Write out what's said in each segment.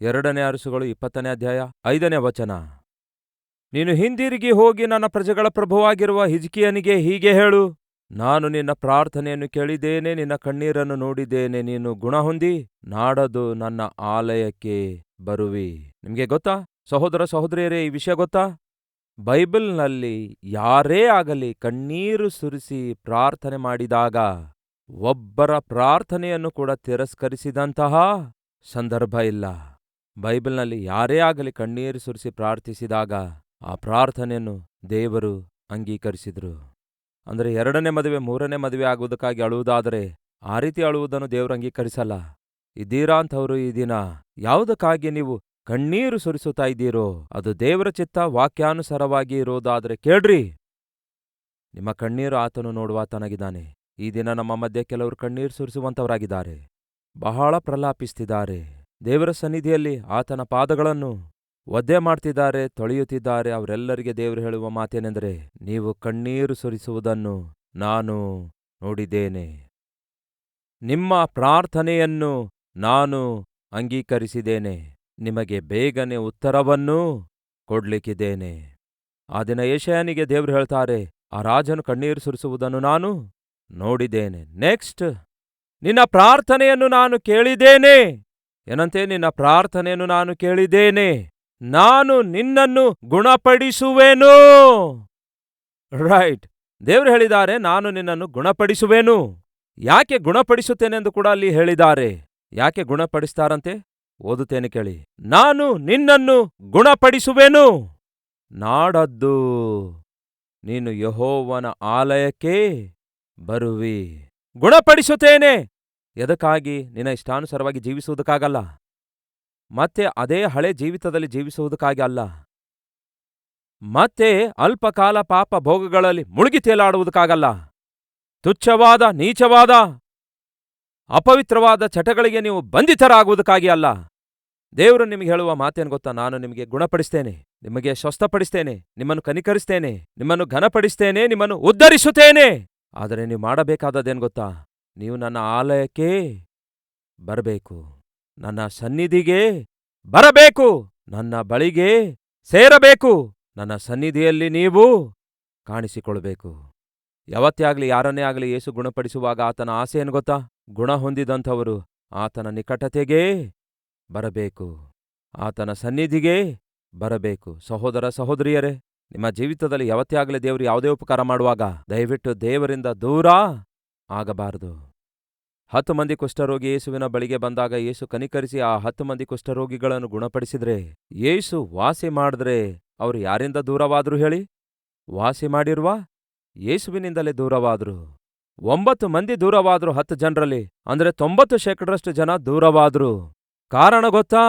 2ನೇ ಅರಸುಗಳು 20ನೇ ಅಧ್ಯಾಯ 5ನೇ ವಚನ. ನೀನು ಹಿಂದಿರುಗಿ ಹೋಗಿ ನನ್ನ ಪ್ರಜೆಗಳ ಪ್ರಭುವಾಗಿರುವ ಹಿಜ್ಕೀಯನಿಗೆ ಹೀಗೆ ಹೇಳು, ನಾನು ನಿನ್ನ ಪ್ರಾರ್ಥನೆಯನ್ನು ಕೇಳಿದ್ದೇನೆ, ನಿನ್ನ ಕಣ್ಣೀರನ್ನು ನೋಡಿದ್ದೇನೆ. ನೀನು ಗುಣಹೊಂದಿ ನಾಡದು ನನ್ನ ಆಲಯಕ್ಕೆ ಬರುವಿ. ನಿಮಗೆ ಗೊತ್ತಾ ಸಹೋದರ ಸಹೋದರಿಯರೇ, ಈ ವಿಷಯ ಗೊತ್ತಾ? ಬೈಬಲ್ನಲ್ಲಿ ಯಾರೇ ಆಗಲಿ ಕಣ್ಣೀರು ಸುರಿಸಿ ಪ್ರಾರ್ಥನೆ ಮಾಡಿದಾಗ ಒಬ್ಬರ ಪ್ರಾರ್ಥನೆಯನ್ನು ಕೂಡ ತಿರಸ್ಕರಿಸಿದಂತಹ ಸಂದರ್ಭ ಇಲ್ಲ. ಬೈಬಲ್ನಲ್ಲಿ ಯಾರೇ ಆಗಲಿ ಕಣ್ಣೀರು ಸುರಿಸಿ ಪ್ರಾರ್ಥಿಸಿದಾಗ ಆ ಪ್ರಾರ್ಥನೆಯನ್ನು ದೇವರು ಅಂಗೀಕರಿಸಿದ್ರು. ಅಂದರೆ 2ನೇ ಮದುವೆ 3ನೇ ಮದುವೆ ಆಗುವುದಕ್ಕಾಗಿ ಅಳುವುದಾದರೆ ಆ ರೀತಿ ಅಳುವುದನ್ನು ದೇವರು ಅಂಗೀಕರಿಸಲ್ಲ. ಇದ್ದೀರಾ ಅಂಥವರು ಈ ದಿನ ಯಾವುದಕ್ಕಾಗಿ ನೀವು ಕಣ್ಣೀರು ಸುರಿಸುತ್ತಾ ಇದ್ದೀರೋ ಅದು ದೇವರ ಚಿತ್ತ ವಾಕ್ಯಾನುಸಾರವಾಗಿ ಇರೋದಾದರೆ ಕೇಳ್ರಿ, ನಿಮ್ಮ ಕಣ್ಣೀರು ಆತನು ನೋಡುವಾತನಾಗಿದ್ದಾನೆ. ಈ ದಿನ ನಮ್ಮ ಮಧ್ಯೆ ಕೆಲವರು ಕಣ್ಣೀರು ಸುರಿಸುವಂಥವರಾಗಿದ್ದಾರೆ, ಬಹಳ ಪ್ರಲಾಪಿಸ್ತಿದ್ದಾರೆ. ದೇವರ ಸನ್ನಿಧಿಯಲ್ಲಿ ಆತನ ಪಾದಗಳನ್ನು ಒದ್ದೆ ಮಾಡ್ತಿದ್ದಾರೆ, ತೊಳೆಯುತ್ತಿದ್ದಾರೆ. ಅವರೆಲ್ಲರಿಗೆ ದೇವರು ಹೇಳುವ ಮಾತೇನೆಂದರೆ, ನೀವು ಕಣ್ಣೀರು ಸುರಿಸುವುದನ್ನು ನಾನು ನೋಡಿದ್ದೇನೆ, ನಿಮ್ಮ ಪ್ರಾರ್ಥನೆಯನ್ನು ನಾನು ಅಂಗೀಕರಿಸಿದ್ದೇನೆ, ನಿಮಗೆ ಬೇಗನೆ ಉತ್ತರವನ್ನೂ ಕೊಡ್ಲಿಕ್ಕಿದ್ದೇನೆ. ಆ ದಿನ ಯೆಶಾಯನಿಗೆ ದೇವರು ಹೇಳ್ತಾರೆ, ಆ ರಾಜನು ಕಣ್ಣೀರು ಸುರಿಸುವುದನ್ನು ನಾನು ನೋಡಿದ್ದೇನೆ. ನೆಕ್ಸ್ಟ್, ನಿನ್ನ ಪ್ರಾರ್ಥನೆಯನ್ನು ನಾನು ಕೇಳಿದ್ದೇನೆ. ಏನಂತೆ? ನಿನ್ನ ಪ್ರಾರ್ಥನೆಯನ್ನು ನಾನು ಕೇಳಿದ್ದೇನೆ, ನಾನು ನಿನ್ನನ್ನು ಗುಣಪಡಿಸುವೆನು. ರೈಟ್, ದೇವರು ಹೇಳಿದ್ದಾರೆ, ನಾನು ನಿನ್ನನ್ನು ಗುಣಪಡಿಸುವೆನು. ಯಾಕೆ ಗುಣಪಡಿಸುತ್ತೇನೆಂದು ಕೂಡ ಅಲ್ಲಿ ಹೇಳಿದ್ದಾರೆ. ಯಾಕೆ ಗುಣಪಡಿಸ್ತಾರಂತೆ? ಓದುತ್ತೇನೆ ಕೇಳಿ. ನಾನು ನಿನ್ನನ್ನು ಗುಣಪಡಿಸುವೆನು, ನಾಡದ್ದು ನೀನು ಯೆಹೋವನ ಆಲಯಕ್ಕೆ ಬರುವಿ. ಗುಣಪಡಿಸುತ್ತೇನೆ. ಎದಕ್ಕಾಗಿ? ನಿನ್ನ ಇಷ್ಟಾನುಸಾರವಾಗಿ ಜೀವಿಸುವುದಕ್ಕಾಗಲ್ಲ, ಮತ್ತೆ ಅದೇ ಹಳೆ ಜೀವಿತದಲ್ಲಿ ಜೀವಿಸುವುದಕ್ಕಾಗಿ ಅಲ್ಲ, ಮತ್ತೆ ಅಲ್ಪಕಾಲ ಪಾಪ ಭೋಗಗಳಲ್ಲಿ ಮುಳುಗಿ ತೇಲಾಡುವುದಕ್ಕಾಗಲ್ಲ, ತುಚ್ಛವಾದ ನೀಚವಾದ ಅಪವಿತ್ರವಾದ ಚಟಗಳಿಗೆ ನೀವು ಬಂಧಿತರಾಗುವುದಕ್ಕಾಗಿ ಅಲ್ಲ. ದೇವರು ನಿಮಗೆ ಹೇಳುವ ಮಾತೇನು ಗೊತ್ತಾ? ನಾನು ನಿಮಗೆ ಗುಣಪಡಿಸ್ತೇನೆ, ನಿಮಗೆ ಸ್ವಸ್ಥಪಡಿಸ್ತೇನೆ, ನಿಮ್ಮನ್ನು ಕನಿಕರಿಸ್ತೇನೆ, ನಿಮ್ಮನ್ನು ಘನಪಡಿಸ್ತೇನೆ, ನಿಮ್ಮನ್ನು ಉದ್ಧರಿಸುತ್ತೇನೆ. ಆದರೆ ನೀವು ಮಾಡಬೇಕಾದದ್ದೇನು ಗೊತ್ತಾ? ನೀವು ನನ್ನ ಆಲಯಕ್ಕೆ ಬರಬೇಕು, ನನ್ನ ಸನ್ನಿಧಿಗೆ ಬರಬೇಕು, ನನ್ನ ಬಳಿಗೆ ಸೇರಬೇಕು, ನನ್ನ ಸನ್ನಿಧಿಯಲ್ಲಿ ನೀವು ಕಾಣಿಸಿಕೊಳ್ಬೇಕು. ಯಾವತ್ತೇ ಆಗಲಿ ಯಾರನ್ನೇ ಆಗಲಿ ಯೇಸು ಗುಣಪಡಿಸುವಾಗ ಆತನ ಆಸೆ ಏನು ಗೊತ್ತಾ? ಗುಣ ಹೊಂದಿದಂಥವರು ಆತನ ನಿಕಟತೆಗೆ ಬರಬೇಕು, ಆತನ ಸನ್ನಿಧಿಗೆ ಬರಬೇಕು. ಸಹೋದರ ಸಹೋದರಿಯರೇ, ನಿಮ್ಮ ಜೀವಿತದಲ್ಲಿ ಯಾವತ್ತೇ ಆಗಲಿ ದೇವರು ಯಾವುದೇ ಉಪಕಾರ ಮಾಡುವಾಗ ದಯವಿಟ್ಟು ದೇವರಿಂದ ದೂರ ಆಗಬಾರದು. 10 ಮಂದಿ ಕುಷ್ಠರೋಗಿ ಯೇಸುವಿನ ಬಳಿಗೆ ಬಂದಾಗ ಯೇಸು ಕನಿಕರಿಸಿ ಆ 10 ಮಂದಿ ಕುಷ್ಠರೋಗಿಗಳನ್ನು ಗುಣಪಡಿಸಿದ್ರೆ, ಯೇಸು ವಾಸಿ ಮಾಡಿದ್ರೆ ಅವರು ಯಾರಿಂದ ದೂರವಾದ್ರು ಹೇಳಿ? ವಾಸಿ ಮಾಡಿರುವ ಯೇಸುವಿನಿಂದಲೇ ದೂರವಾದ್ರು. 9 ಮಂದಿ ದೂರವಾದ್ರು 10 ಜನರಲ್ಲಿ, ಅಂದ್ರೆ 90% ಜನ ದೂರವಾದ್ರು. ಕಾರಣ ಗೊತ್ತಾ?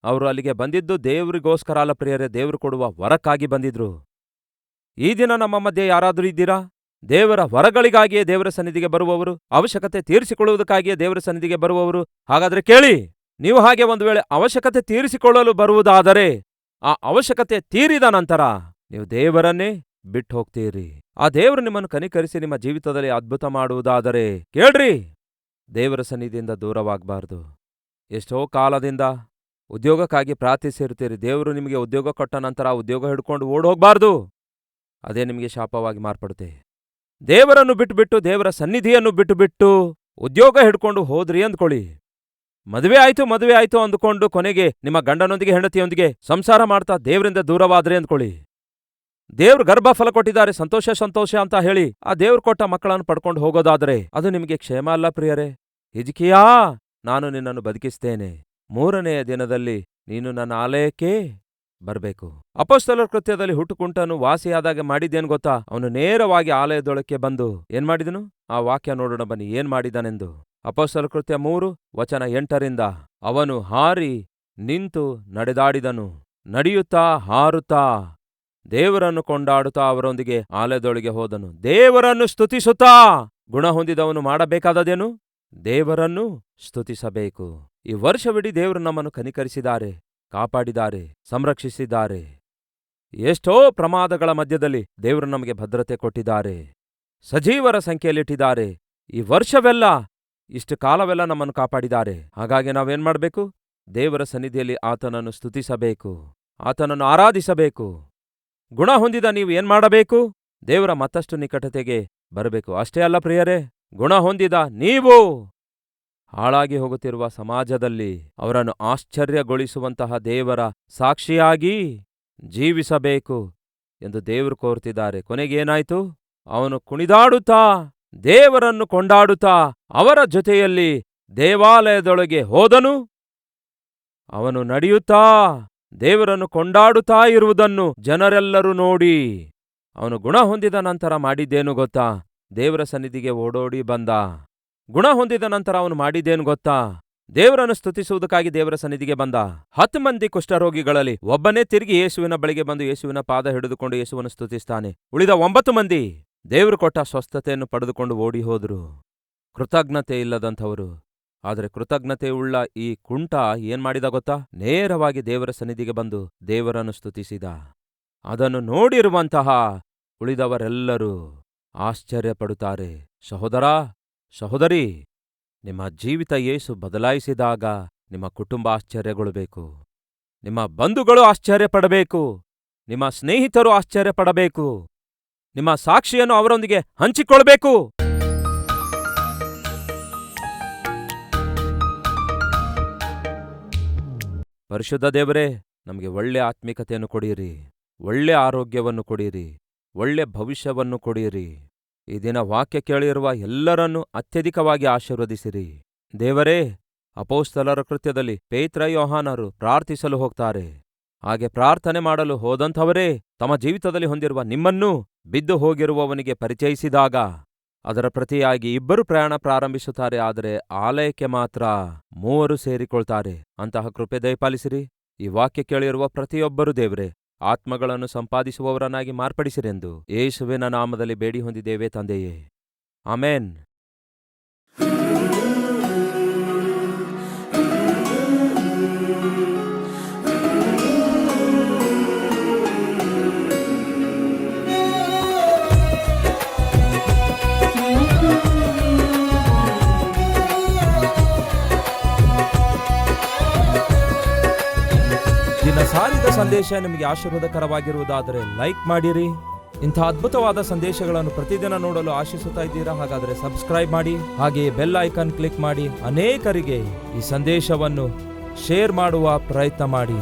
ಅವರು ಅಲ್ಲಿಗೆ ಬಂದಿದ್ದು ದೇವರಿಗೋಸ್ಕರ ಅಲ್ಲ ಪ್ರಿಯರೇ, ದೇವರು ಕೊಡುವ ವರಕ್ಕಾಗಿ ಬಂದಿದ್ರು. ಈ ದಿನ ನಮ್ಮ ಮಧ್ಯೆ ಯಾರಾದರೂ ಇದ್ದೀರಾ? ದೇವರ ವರಗಳಿಗಾಗಿಯೇ ದೇವರ ಸನ್ನಿಧಿಗೆ ಬರುವವರು, ಅವಶ್ಯಕತೆ ತೀರಿಸಿಕೊಳ್ಳುವುದಕ್ಕಾಗಿಯೇ ದೇವರ ಸನ್ನಿಧಿಗೆ ಬರುವವರು. ಹಾಗಾದ್ರೆ ಕೇಳಿ, ನೀವು ಹಾಗೆ ಒಂದು ವೇಳೆ ಅವಶ್ಯಕತೆ ತೀರಿಸಿಕೊಳ್ಳಲು ಬರುವುದಾದರೆ ಆ ಅವಶ್ಯಕತೆ ತೀರಿದ ನಂತರ ನೀವು ದೇವರನ್ನೇ ಬಿಟ್ಟು ಹೋಗ್ತೀರಿ. ಆ ದೇವರು ನಿಮ್ಮನ್ನು ಕನಿಕರಿಸಿ ನಿಮ್ಮ ಜೀವಿತದಲ್ಲಿ ಅದ್ಭುತ ಮಾಡುವುದಾದರೆ ಕೇಳ್ರಿ, ದೇವರ ಸನ್ನಿಧಿಯಿಂದ ದೂರವಾಗಬಾರ್ದು. ಎಷ್ಟೋ ಕಾಲದಿಂದ ಉದ್ಯೋಗಕ್ಕಾಗಿ ಪ್ರಾರ್ಥಿಸಿರ್ತೀರಿ, ದೇವರು ನಿಮಗೆ ಉದ್ಯೋಗ ಕೊಟ್ಟ ನಂತರ ಆ ಉದ್ಯೋಗ ಹಿಡ್ಕೊಂಡು ಓಡೋಗ್ಬಾರ್ದು. ಅದೇ ನಿಮಗೆ ಶಾಪವಾಗಿ ಮಾರ್ಪಡುತ್ತೆ. ದೇವರನ್ನು ಬಿಟ್ಟುಬಿಟ್ಟು, ದೇವರ ಸನ್ನಿಧಿಯನ್ನು ಬಿಟ್ಟುಬಿಟ್ಟು ಉದ್ಯೋಗ ಹಿಡ್ಕೊಂಡು ಹೋದ್ರಿ ಅಂದ್ಕೊಳ್ಳಿ, ಮದುವೆ ಆಯ್ತು ಅಂದುಕೊಂಡು ಕೊನೆಗೆ ನಿಮ್ಮ ಗಂಡನೊಂದಿಗೆ ಹೆಂಡತಿಯೊಂದಿಗೆ ಸಂಸಾರ ಮಾಡ್ತಾ ದೇವರಿಂದ ದೂರವಾದ್ರಿ ಅಂದ್ಕೊಳ್ಳಿ. ದೇವ್ರು ಗರ್ಭಫಲ ಕೊಟ್ಟಿದ್ದಾರೆ, ಸಂತೋಷ ಸಂತೋಷ ಅಂತ ಹೇಳಿ ಆ ದೇವ್ರು ಕೊಟ್ಟ ಮಕ್ಕಳನ್ನು ಪಡ್ಕೊಂಡು ಹೋಗೋದಾದ್ರೆ ಅದು ನಿಮಗೆ ಕ್ಷೇಮ ಅಲ್ಲ ಪ್ರಿಯರೇ. ಹಿಜ್ಕೀಯಾ, ನಾನು ನಿನ್ನನ್ನು ಬದುಕಿಸ್ತೇನೆ, 3ನೆಯ ದಿನದಲ್ಲಿ ನೀನು ನನ್ನ ಆಲಯಕ್ಕೆ ಬರಬೇಕು. ಅಪೊಸ್ತಲರ ಕೃತ್ಯದಲ್ಲಿ ಹುಟ್ಟುಕುಂಟನು ವಾಸಿಯಾದಾಗ ಮಾಡಿದ್ದೇನು ಗೊತ್ತಾ? ಅವನು ನೇರವಾಗಿ ಆಲಯದೊಳಕ್ಕೆ ಬಂದು ಏನ್ ಮಾಡಿದನು? ಆ ವಾಕ್ಯ ನೋಡೋಣ ಬನ್ನಿ, ಏನ್ ಮಾಡಿದನೆಂದು. ಅಪೊಸ್ತಲರ ಕೃತ್ಯ 3:8 ಅವನು ಹಾರಿ ನಿಂತು ನಡೆದಾಡಿದನು, ನಡೆಯುತ್ತಾ ಹಾರುತ್ತಾ ದೇವರನ್ನು ಕೊಂಡಾಡುತ್ತಾ ಅವರೊಂದಿಗೆ ಆಲಯದೊಳಗೆ ಹೋದನು, ದೇವರನ್ನು ಸ್ತುತಿಸುತ್ತಾ. ಗುಣ ಹೊಂದಿದವನು ಮಾಡಬೇಕಾದದೇನು? ದೇವರನ್ನು ಸ್ತುತಿಸಬೇಕು. ಈ ವರ್ಷವಿಡೀ ದೇವರು ನಮ್ಮನ್ನು ಕನಿಕರಿಸಿದ್ದಾರೆ, ಕಾಪಾಡಿದ್ದಾರೆ, ಸಂರಕ್ಷಿಸಿದ್ದಾರೆ. ಎಷ್ಟೋ ಪ್ರಮಾದಗಳ ಮಧ್ಯದಲ್ಲಿ ದೇವರು ನಮಗೆ ಭದ್ರತೆ ಕೊಟ್ಟಿದ್ದಾರೆ, ಸಜೀವರ ಸಂಖ್ಯೆಯಲ್ಲಿಟ್ಟಿದ್ದಾರೆ. ಈ ವರ್ಷವೆಲ್ಲ, ಇಷ್ಟು ಕಾಲವೆಲ್ಲ ನಮ್ಮನ್ನು ಕಾಪಾಡಿದ್ದಾರೆ. ಹಾಗಾಗಿ ನಾವೇನ್ ಮಾಡಬೇಕು? ದೇವರ ಸನ್ನಿಧಿಯಲ್ಲಿ ಆತನನ್ನು ಸ್ತುತಿಸಬೇಕು, ಆತನನ್ನು ಆರಾಧಿಸಬೇಕು. ಗುಣ ಹೊಂದಿದ ನೀವು ಏನ್ ಮಾಡಬೇಕು? ದೇವರ ಮತ್ತಷ್ಟು ನಿಕಟತೆಗೆ ಬರಬೇಕು. ಅಷ್ಟೇ ಅಲ್ಲ ಪ್ರಿಯರೇ, ಗುಣ ಹೊಂದಿದ ನೀವು ಹಾಳಾಗಿ ಹೋಗುತ್ತಿರುವ ಸಮಾಜದಲ್ಲಿ ಅವರನ್ನು ಆಶ್ಚರ್ಯಗೊಳಿಸುವಂತಹ ದೇವರ ಸಾಕ್ಷಿಯಾಗಿ ಜೀವಿಸಬೇಕು ಎಂದು ದೇವರು ಕೋರುತ್ತಿದ್ದಾರೆ. ಕೊನೆಗೇನಾಯ್ತು? ಅವನು ಕುಣಿದಾಡುತ್ತಾ ದೇವರನ್ನು ಕೊಂಡಾಡುತ್ತಾ ಅವರ ಜೊತೆಯಲ್ಲಿ ದೇವಾಲಯದೊಳಗೆ ಹೋದನು. ಅವನು ನಡೆಯುತ್ತಾ ದೇವರನ್ನು ಕೊಂಡಾಡುತ್ತಾ ಇರುವುದನ್ನು ಜನರೆಲ್ಲರೂ ನೋಡಿ ಅವನು ಗುಣ ಹೊಂದಿದ ನಂತರ ಮಾಡಿದ್ದೇನು ಗೊತ್ತಾ? ದೇವರ ಸನ್ನಿಧಿಗೆ ಓಡೋಡಿ ಬಂದ. ಗುಣ ಹೊಂದಿದ ನಂತರ ಅವನು ಮಾಡಿದ್ದೇನು ಗೊತ್ತಾ? ದೇವರನ್ನು ಸ್ತುತಿಸುವುದಕ್ಕಾಗಿ ದೇವರ ಸನ್ನಿಧಿಗೆ ಬಂದ. 10 ಮಂದಿ ಕುಷ್ಠರೋಗಿಗಳಲ್ಲಿ ಒಬ್ಬನೇ ತಿರುಗಿ ಯೇಸುವಿನ ಬಳಿಗೆ ಬಂದು ಯೇಸುವಿನ ಪಾದ ಹಿಡಿದುಕೊಂಡು ಯೇಸುವನ್ನು ಸ್ತುತಿಸ್ತಾನೆ. ಉಳಿದ 9 ಮಂದಿ ದೇವರು ಕೊಟ್ಟ ಸ್ವಸ್ಥತೆಯನ್ನು ಪಡೆದುಕೊಂಡು ಓಡಿ ಹೋದರು. ಕೃತಜ್ಞತೆ ಇಲ್ಲದಂಥವರು. ಆದರೆ ಕೃತಜ್ಞತೆಯುಳ್ಳ ಈ ಕುಂಟ ಏನ್ ಮಾಡಿದ ಗೊತ್ತಾ? ನೇರವಾಗಿ ದೇವರ ಸನ್ನಿಧಿಗೆ ಬಂದು ದೇವರನ್ನು ಸ್ತುತಿಸಿದ. ಅದನ್ನು ನೋಡಿರುವಂತಹ ಉಳಿದವರೆಲ್ಲರೂ ಆಶ್ಚರ್ಯಪಡುತ್ತಾರೆ. ಸಹೋದರ, ಸಹೋದರಿ, ನಿಮ್ಮ ಜೀವಿತ ಯೇಸು ಬದಲಾಯಿಸಿದಾಗ ನಿಮ್ಮ ಕುಟುಂಬ ಆಶ್ಚರ್ಯಗೊಳ್ಳಬೇಕು, ನಿಮ್ಮ ಬಂಧುಗಳು ಆಶ್ಚರ್ಯಪಡಬೇಕು, ನಿಮ್ಮ ಸ್ನೇಹಿತರು ಆಶ್ಚರ್ಯಪಡಬೇಕು, ನಿಮ್ಮ ಸಾಕ್ಷಿಯನ್ನು ಅವರೊಂದಿಗೆ ಹಂಚಿಕೊಳ್ಬೇಕು. ಪರಿಶುದ್ಧ ದೇವರೇ, ನಮಗೆ ಒಳ್ಳೆ ಆತ್ಮಿಕತೆಯನ್ನು ಕೊಡಿರಿ, ಒಳ್ಳೆ ಆರೋಗ್ಯವನ್ನು ಕೊಡಿರಿ, ಒಳ್ಳೆ ಭವಿಷ್ಯವನ್ನು ಕೊಡಿರಿ. ಈ ದಿನ ವಾಕ್ಯ ಕೇಳಿರುವ ಎಲ್ಲರನ್ನೂ ಅತ್ಯಧಿಕವಾಗಿ ಆಶೀರ್ವದಿಸಿರಿ. ದೇವರೇ, ಅಪೊಸ್ತಲರ ಕೃತ್ಯದಲ್ಲಿ ಪೇತ್ರ, ಯೋಹಾನರು ಪ್ರಾರ್ಥಿಸಲು ಹೋಗ್ತಾರೆ. ಹಾಗೆ ಪ್ರಾರ್ಥನೆ ಮಾಡಲು ಹೋದಂಥವರೇ ತಮ್ಮ ಜೀವಿತದಲ್ಲಿ ಹೊಂದಿರುವ ನಿಮ್ಮನ್ನೂ ಬಿದ್ದು ಹೋಗಿರುವವನಿಗೆ ಪರಿಚಯಿಸಿದಾಗ ಅದರ ಪ್ರತಿಯಾಗಿ 2 ಪ್ರಯಾಣ ಪ್ರಾರಂಭಿಸುತ್ತಾರೆ. ಆದರೆ ಆಲಯಕ್ಕೆ ಮಾತ್ರ 3 ಸೇರಿಕೊಳ್ತಾರೆ. ಅಂತಹ ಕೃಪೆ ದಯಪಾಲಿಸಿರಿ. ಈ ವಾಕ್ಯ ಕೇಳಿರುವ ಪ್ರತಿಯೊಬ್ಬರೂ ದೇವರೇ ಆತ್ಮಗಳನ್ನು ಸಂಪಾದಿಸುವವರನ್ನಾಗಿ ಮಾರ್ಪಡಿಸಿರೆಂದು ಯೇಸುವಿನ ನಾಮದಲ್ಲಿ ಬೇಡಿ ಹೊಂದಿದ್ದೇವೆ ತಂದೆಯೇ, ಆಮೇನ್. ದಿನ ಸಾರಿದ ಸಂದೇಶ ನಿಮಗೆ ಆಶೀರ್ವಾದಕರವಾಗಿರುವುದಾದರೆ ಲೈಕ್ ಮಾಡಿರಿ. ಇಂಥ ಅದ್ಭುತವಾದ ಸಂದೇಶಗಳನ್ನು ಪ್ರತಿದಿನ ನೋಡಲು ಆಶಿಸುತ್ತಾ ಇದ್ದೀರಾ? ಹಾಗಾದರೆ ಸಬ್ಸ್ಕ್ರೈಬ್ ಮಾಡಿ, ಹಾಗೆಯೇ ಬೆಲ್ ಐಕಾನ್ ಕ್ಲಿಕ್ ಮಾಡಿ ಅನೇಕರಿಗೆ ಈ ಸಂದೇಶವನ್ನು ಶೇರ್ ಮಾಡುವ ಪ್ರಯತ್ನ ಮಾಡಿ.